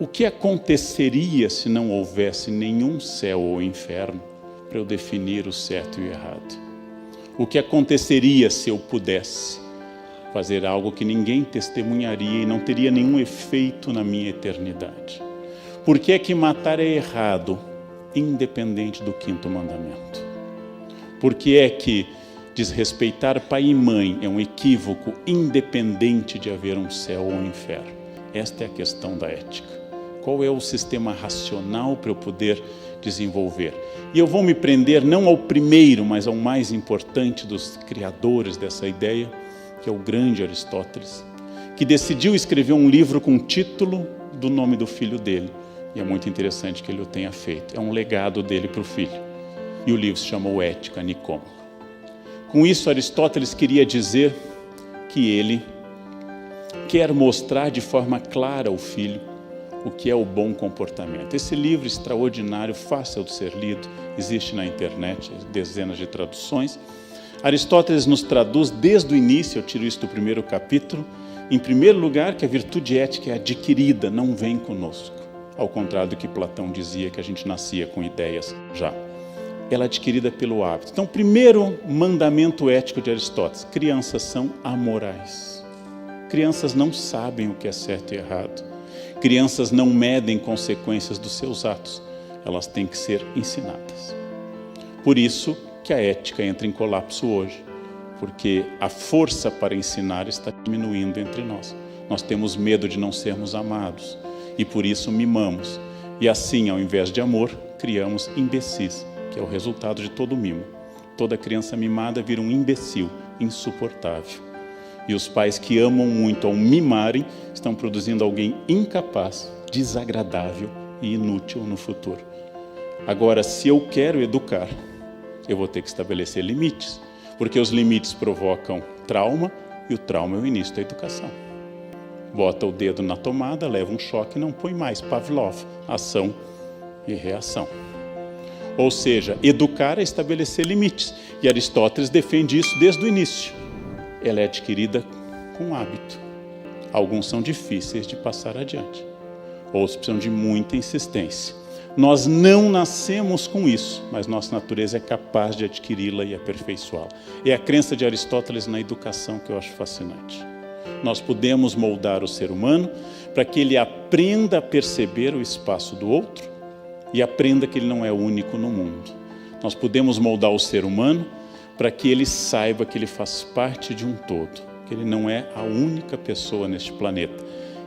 O que aconteceria se não houvesse nenhum céu ou inferno para eu definir o certo e o errado? O que aconteceria se eu pudesse fazer algo que ninguém testemunharia e não teria nenhum efeito na minha eternidade? Por que é que matar é errado, independente do 5º mandamento? Por que é que desrespeitar pai e mãe é um equívoco, independente de haver um céu ou um inferno? Esta é a questão da ética. Qual é o sistema racional para eu poder desenvolver? E eu vou me prender não ao primeiro, mas ao mais importante dos criadores dessa ideia, que é o grande Aristóteles, que decidiu escrever um livro com o título do nome do filho dele. E é muito interessante que ele o tenha feito. É um legado dele para o filho. E o livro se chamou Ética Nicômaco. Com isso, Aristóteles queria dizer que ele quer mostrar de forma clara ao filho o que é o bom comportamento. Esse livro extraordinário, fácil de ser lido, existe na internet, dezenas de traduções. Aristóteles nos traduz desde o início, eu tiro isso do primeiro capítulo, em primeiro lugar, que a virtude ética é adquirida, não vem conosco. Ao contrário do que Platão dizia, que a gente nascia com ideias já. Ela é adquirida pelo hábito. Então, primeiro mandamento ético de Aristóteles: crianças são amorais. Crianças não sabem o que é certo e errado. Crianças não medem consequências dos seus atos. Elas têm que ser ensinadas. Por isso que a ética entra em colapso hoje, porque a força para ensinar está diminuindo entre nós. Nós temos medo de não sermos amados e por isso mimamos. E assim, ao invés de amor, criamos imbecis, que é o resultado de todo mimo. Toda criança mimada vira um imbecil, insuportável. E os pais que amam muito ao mimarem estão produzindo alguém incapaz, desagradável e inútil no futuro. Agora, se eu quero educar, eu vou ter que estabelecer limites, porque os limites provocam trauma e o trauma é o início da educação. Bota o dedo na tomada, leva um choque e não põe mais. Pavlov, ação e reação. Ou seja, educar é estabelecer limites. E Aristóteles defende isso desde o início. Ela é adquirida com hábito. Alguns são difíceis de passar adiante. Outros precisam de muita insistência. Nós não nascemos com isso, mas nossa natureza é capaz de adquiri-la e aperfeiçoá-la. É a crença de Aristóteles na educação que eu acho fascinante. Nós podemos moldar o ser humano para que ele aprenda a perceber o espaço do outro e aprenda que ele não é único no mundo. Nós podemos moldar o ser humano para que ele saiba que ele faz parte de um todo, que ele não é a única pessoa neste planeta.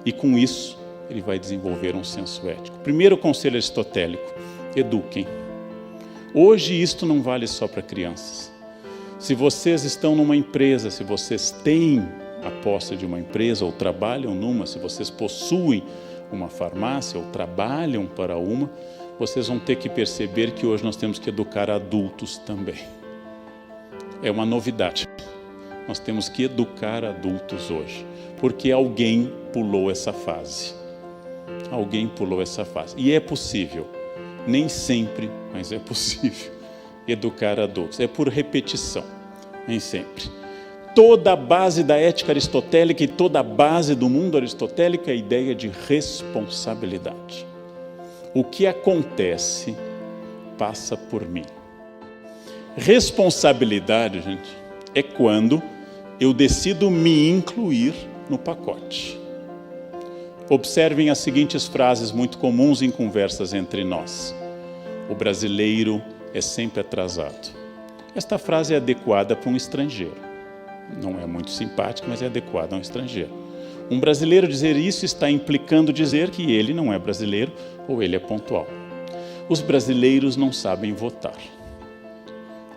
E com isso, ele vai desenvolver um senso ético. Primeiro conselho aristotélico: eduquem. Hoje isto não vale só para crianças. Se vocês estão numa empresa, se vocês têm a posse de uma empresa ou trabalham numa, se vocês possuem uma farmácia ou trabalham para uma, vocês vão ter que perceber que hoje nós temos que educar adultos também. É uma novidade. Nós temos que educar adultos hoje, porque alguém pulou essa fase. Alguém pulou essa fase. E é possível, nem sempre, mas é possível educar adultos. É por repetição, nem sempre. Toda a base da ética aristotélica e toda a base do mundo aristotélico é a ideia de responsabilidade. O que acontece passa por mim. Responsabilidade, gente, é quando eu decido me incluir no pacote. Observem as seguintes frases muito comuns em conversas entre nós. O brasileiro é sempre atrasado. Esta frase é adequada para um estrangeiro. Não é muito simpática, mas é adequada a um estrangeiro. Um brasileiro dizer isso está implicando dizer que ele não é brasileiro ou ele é pontual. Os brasileiros não sabem votar.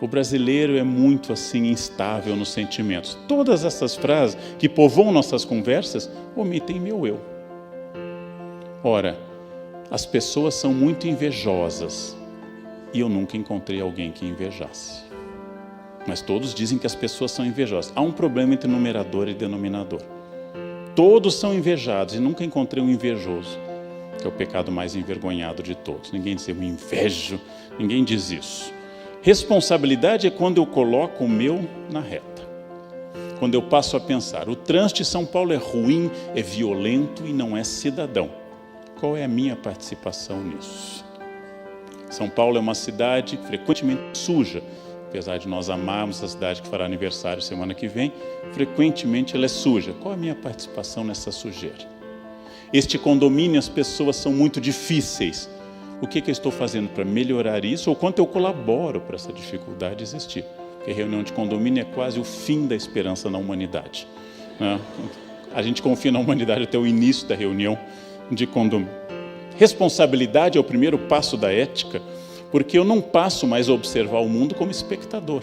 O brasileiro é muito assim instável nos sentimentos. Todas essas frases que povoam nossas conversas omitem meu eu. Ora, as pessoas são muito invejosas e eu nunca encontrei alguém que invejasse. Mas todos dizem que as pessoas são invejosas. Há um problema entre numerador e denominador. Todos são invejados e nunca encontrei um invejoso, que é o pecado mais envergonhado de todos. Ninguém diz eu invejo, ninguém diz isso. Responsabilidade é quando eu coloco o meu na reta. Quando eu passo a pensar, o trânsito de São Paulo é ruim, é violento e não é cidadão. Qual é a minha participação nisso? São Paulo é uma cidade frequentemente suja. Apesar de nós amarmos a cidade que fará aniversário semana que vem, frequentemente ela é suja. Qual é a minha participação nessa sujeira? Este condomínio, as pessoas são muito difíceis. O que eu estou fazendo para melhorar isso? Ou quanto eu colaboro para essa dificuldade existir? Porque reunião de condomínio é quase o fim da esperança na humanidade, né? A gente confia na humanidade até o início da reunião de condomínio. Responsabilidade é o primeiro passo da ética, porque eu não passo mais a observar o mundo como espectador,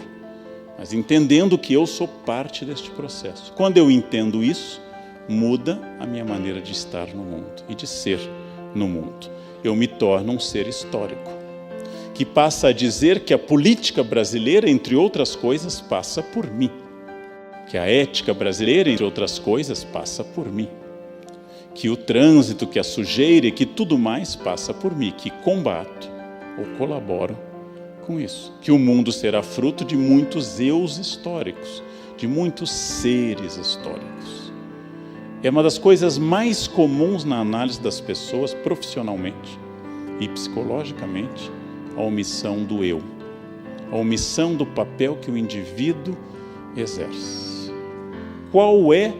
mas entendendo que eu sou parte deste processo. Quando eu entendo isso, muda a minha maneira de estar no mundo e de ser no mundo. Eu me torno um ser histórico, que passa a dizer que a política brasileira, entre outras coisas, passa por mim. Que a ética brasileira, entre outras coisas, passa por mim. Que o trânsito, que a sujeira e que tudo mais passa por mim, que combato ou colaboro com isso. Que o mundo será fruto de muitos eus históricos, de muitos seres históricos. É uma das coisas mais comuns na análise das pessoas, profissionalmente e psicologicamente, a omissão do eu, a omissão do papel que o indivíduo exerce. Qual é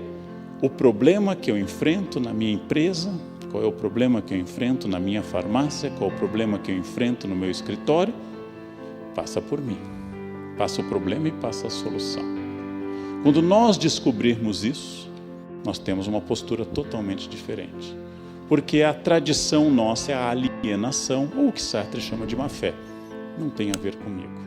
o problema que eu enfrento na minha empresa? Qual é o problema que eu enfrento na minha farmácia? Qual é o problema que eu enfrento no meu escritório? Passa por mim. Passa o problema e passa a solução. Quando nós descobrirmos isso, nós temos uma postura totalmente diferente. Porque a tradição nossa é a alienação, ou o que Sartre chama de má fé. Não tem a ver comigo.